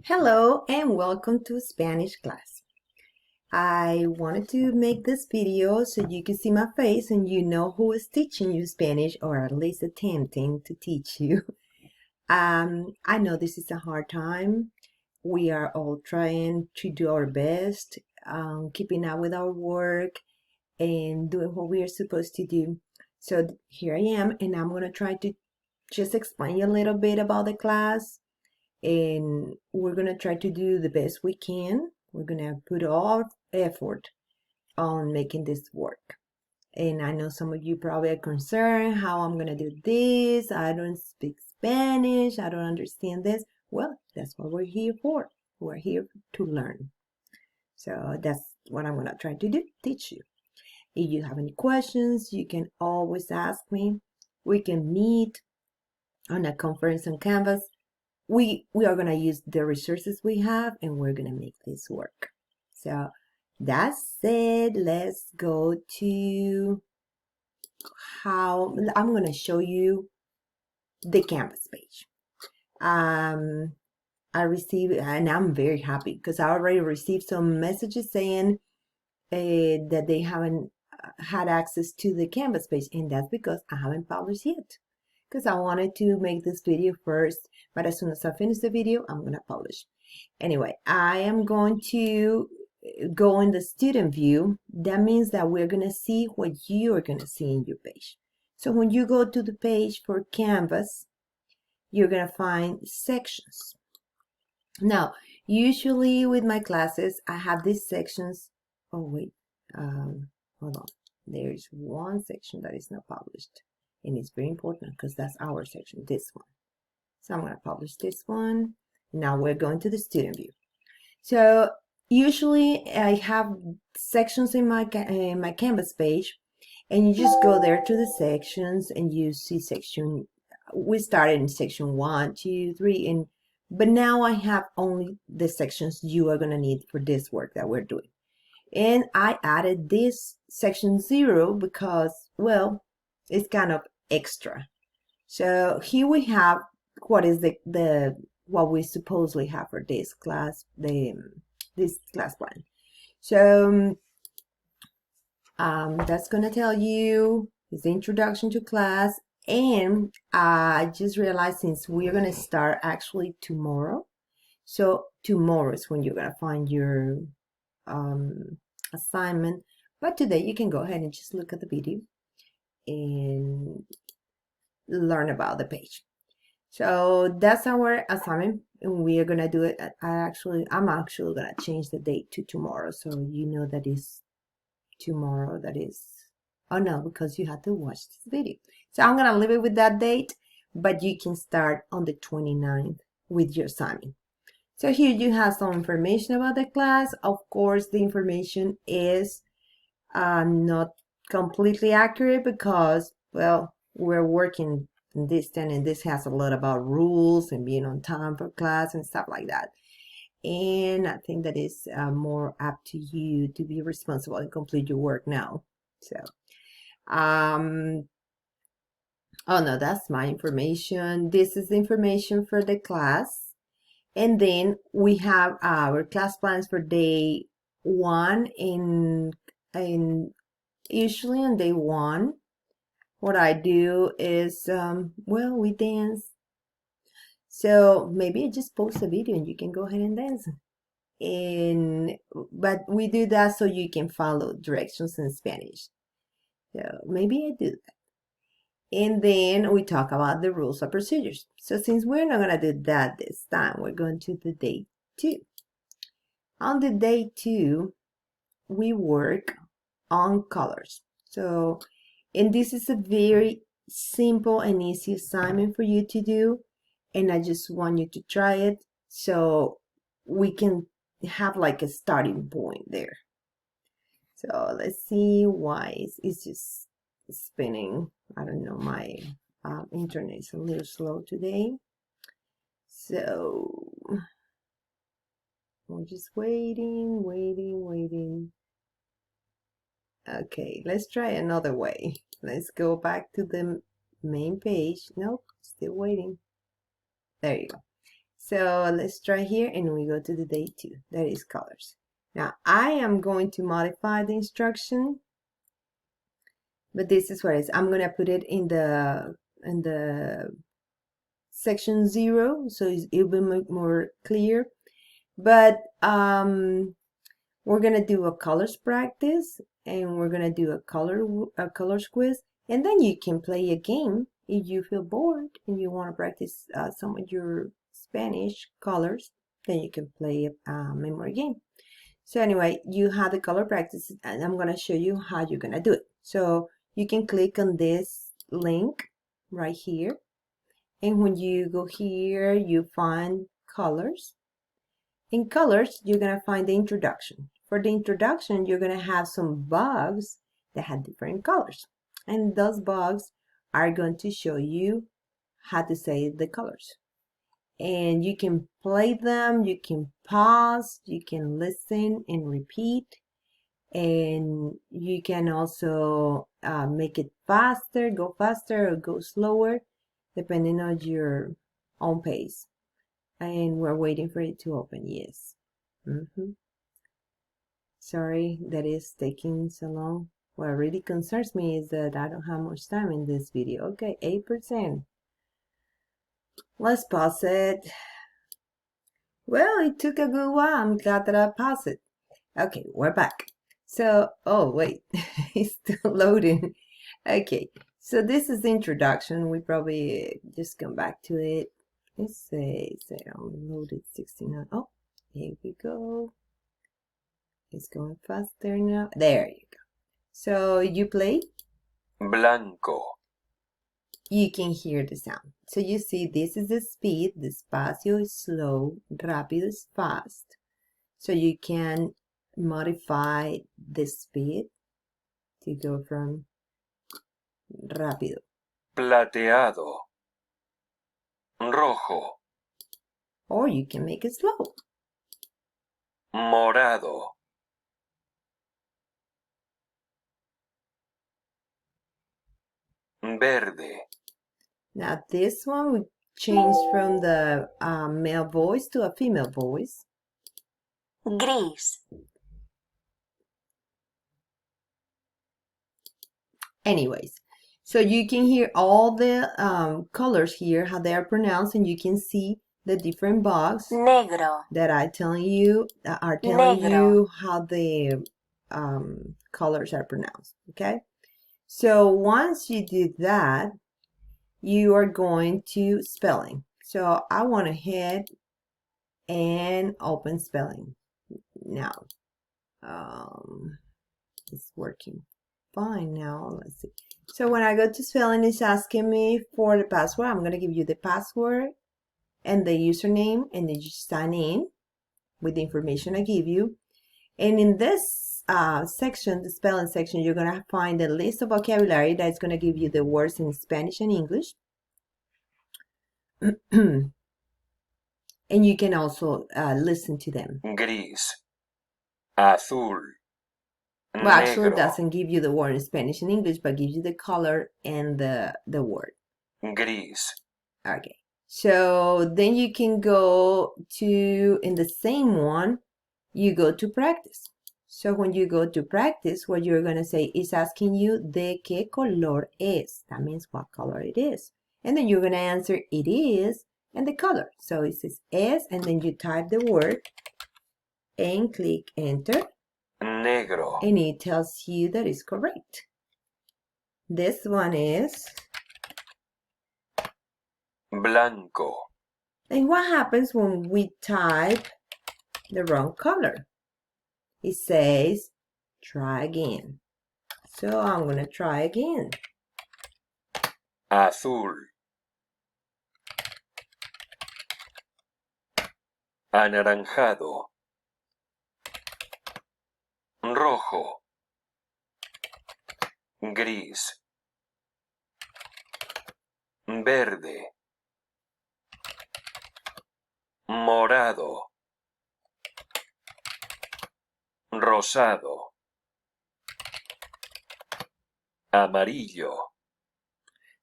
Hello and welcome to Spanish class. I wanted to make this video so you can see my face and you know who is teaching you Spanish or at least attempting to teach you. I know this is a hard time. We are all trying to do our best, keeping up with our work and doing what we are supposed to do. So here I am, and I'm going to try to just explain you a little bit about the class, and we're going to try to do the best we can. We're going to put all our effort on making this work. And I know some of you probably are concerned how I'm going to do this. I don't speak Spanish. I don't understand this. Well, that's what we're here for. We're here to learn. So that's what I'm going to try to do, teach you. If you have any questions, you can always ask me. We can meet on a conference on Canvas. We are going to use the resources we have, and we're going to make this work. So that said, let's go to how I'm going to show you the Canvas page. I received, and I'm very happy because I already received some messages saying that they haven't had access to the Canvas page, and that's because I haven't published yet. Because I wanted to make this video first, but as soon as I finish the video, I'm going to publish. Anyway, I am going to go in the student view. That means that we're going to see what you are going to see in your page. So when you go to the page for Canvas, you're going to find sections. Now, usually with my classes, I have these sections. Oh, wait, hold on. There's one section that is not published. And it's very important because that's our section, this one. So I'm going to publish this one. Now we're going to the student view. So usually I have sections in my Canvas page, and you just go there to the sections and you see section. We started in section 1, 2, 3, but now I have only the sections you are going to need for this work that we're doing. And I added this section 0 because, well, it's kind of extra. So here we have what is the what we supposedly have for this class, this class plan. So that's gonna tell you is the introduction to class. And I just realized since we're gonna start actually tomorrow, so tomorrow is when you're gonna find your assignment. But today you can go ahead and just look at the video and learn about the page. So that's our assignment, and we are gonna do it. I'm actually gonna change the date to tomorrow, so you know that is tomorrow. That is, oh no, because you have to watch this video. So I'm gonna leave it with that date, but you can start on the 29th with your assignment. So here you have some information about the class. Of course, the information is not completely accurate because, well, we're working in this and this has a lot about rules and being on time for class and stuff like that. And I think that is more up to you to be responsible and complete your work now. So, oh no, that's my information. This is the information for the class. And then we have our class plans for day 1, and usually on day 1, what I do is, well, we dance. So maybe I just post a video and you can go ahead and dance. But we do that so you can follow directions in Spanish. So maybe I do that. And then we talk about the rules and procedures. So since we're not going to do that this time, we're going to the day 2. On the day 2, we work on colors. So, and this is a very simple and easy assignment for you to do. And I just want you to try it so we can have like a starting point there. So let's see why it's just spinning. I don't know, my internet is a little slow today. So I'm just waiting. Okay, let's try another way. Let's go back to the main page. Nope, still waiting. There you go. So let's try here and we go to the day 2. That is colors. Now I am going to modify the instruction, but this is what it is. I'm going to put it in the section 0, so it'll be more clear. But we're going to do a colors practice, and we're going to do a colors quiz, and then you can play a game if you feel bored and you want to practice some of your Spanish colors. Then you can play a memory game. So anyway, you have the color practice, and I'm going to show you how you're going to do it. So you can click on this link right here, and when you go here, you find colors. In colors, you're going to find the introduction. For the introduction, you're going to have some bugs that have different colors. And those bugs are going to show you how to say the colors. And you can play them, you can pause, you can listen and repeat. And you can also make it faster, go faster or go slower, depending on your own pace. And we're waiting for it to open. Yes. Sorry that is taking so long. What really concerns me is that I don't have much time in this video. Okay, 8%. Let's pause it. Well, it took a good while. I'm glad that I paused it. Okay, we're back. So, oh wait, it's still loading. Okay, so this is the introduction. We probably just come back to it. Let's say I only loaded 69. Oh, here we go. It's going faster now. There you go. So you play. Blanco. You can hear the sound. So you see this is the speed. Despacio is slow. Rápido is fast. So you can modify the speed to go from rápido. Plateado. Rojo. Or you can make it slow. Morado. Verde. Now this one we changed from the male voice to a female voice. Gris. Anyways, so you can hear all the colors here, how they are pronounced, and you can see the different bugs Negro. that are telling you how the colors are pronounced. Okay, so once you do that, you are going to spelling. So I want to head and open spelling now. It's working fine now. Let's see. So when I go to spelling, it's asking me for the password. I'm going to give you the password and the username, and then you sign in with the information I give you. And in this section, the spelling section, you're going to find a list of vocabulary that's going to give you the words in Spanish and English. And you can also listen to them. Gris. Azul. Well, actually, it Negro. doesn't give you the word in Spanish and English, but gives you the color and the word. Gris. Okay. So then you can go to, in the same one, you go to practice. So when you go to practice, what you're going to say is asking you de qué color es. That means what color it is. And then you're going to answer it is and the color. So it says es, and then you type the word and click enter. Negro. And it tells you that it's correct. This one is Blanco. And what happens when we type the wrong color? It says try again. So I'm going to try again. Azul. Anaranjado. Rojo. Gris. Verde. Morado. Rosado. Amarillo.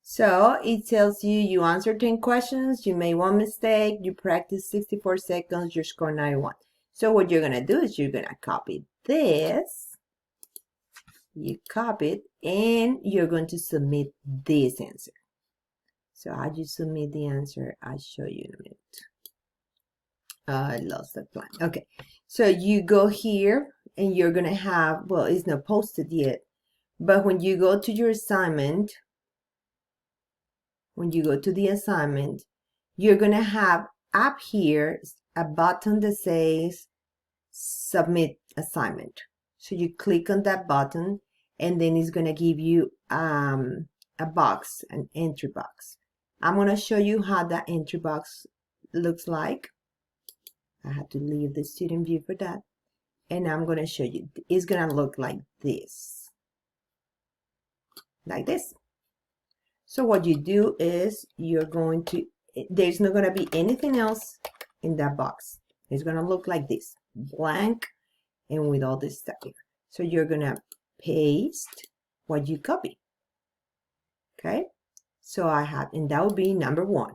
So it tells you you answer 10 questions, you made one mistake, you practice 64 seconds, your score 91. So what you're going to do is you're going to copy this, you copy it, and you're going to submit this answer. So how do you submit the answer? I'll show you in a minute. I lost that plan. Okay, so you go here and you're going to have, well, it's not posted yet, but when you go to your assignment, when you go to the assignment, you're going to have up here a button that says submit assignment. So you click on that button and then it's going to give you a box, an entry box. I'm going to show you how that entry box looks like. I have to leave the student view for that. And I'm going to show you. It's going to look like this. Like this. So what you do is you're going to, there's not going to be anything else in that box. It's going to look like this, blank and with all this stuff here. So you're going to paste what you copy. Okay. So I have, and that would be number 1.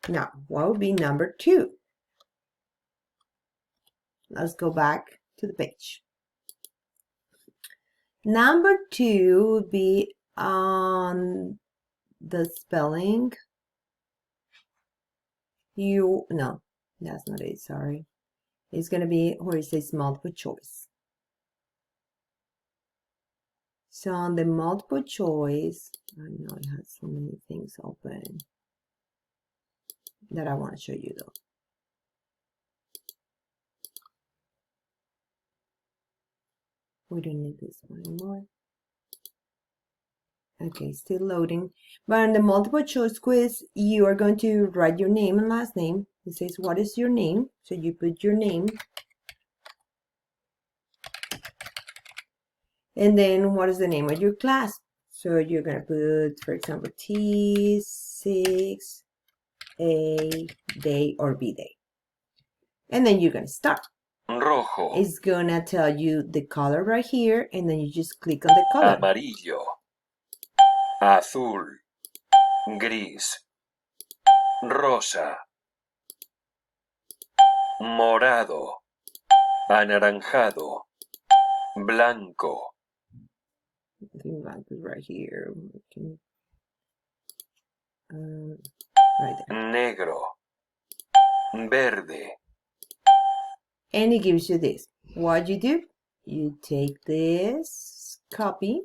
Now, what would be number 2? Let's go back to the page. Number 2 would be on the spelling. No, that's not it, sorry. It's going to be where it says multiple choice. So on the multiple choice, I know it has so many things open that I want to show you though. We don't need this one anymore. Okay, still loading. But on the multiple choice quiz, you are going to write your name and last name. It says, what is your name? So you put your name. And then what is the name of your class? So you're going to put, for example, T-6, A, day, or B day. And then you're going to start. Rojo. It's going to tell you the color right here. And then you just click on the color. Amarillo. Azul. Gris. Rosa. Morado. Anaranjado. Blanco. I think blank is right here. Okay. Right there. Negro. Verde. And it gives you this. What you do? You take this copy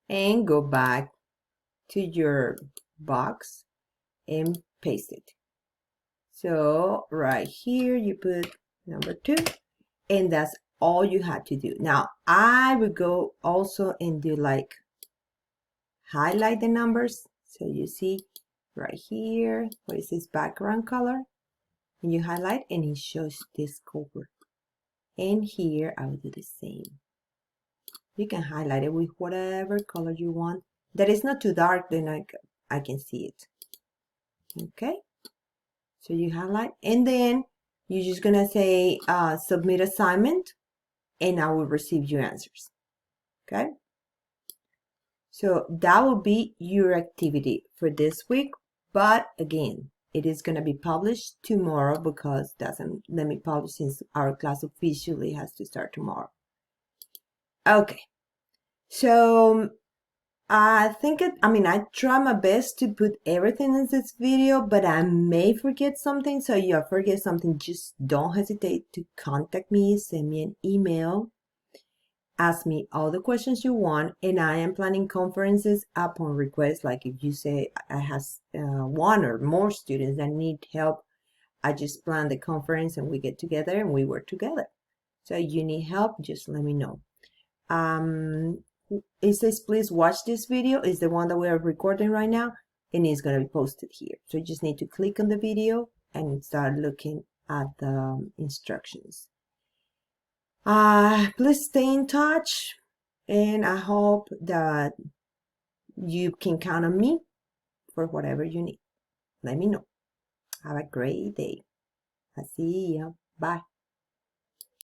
and go back to your box and paste it. So right here you put number 2 and that's all you had to do. Now I would go also and do like highlight the numbers. So you see right here where it says background color and you highlight and it shows this color. And here I will do the same. You can highlight it with whatever color you want. That is not too dark, then I can see it. Okay. So you highlight and then you're just gonna say submit assignment and I will receive your answers. Okay. So that will be your activity for this week. But again, it is gonna be published tomorrow because it doesn't let me publish since our class officially has to start tomorrow. Okay. So I try my best to put everything in this video, but I may forget something. So if you forget something, just don't hesitate to contact me, send me an email, ask me all the questions you want. And I am planning conferences upon request. Like if you say I have 1 or more students that need help, I just plan the conference and we get together and we work together. So if you need help, just let me know. It says please watch this video. Is the one that we are recording right now and it's going to be posted here. So you just need to click on the video and start looking at the instructions. Please stay in touch and I hope that you can count on me for whatever you need. Let me know. Have a great day. I see ya. Bye.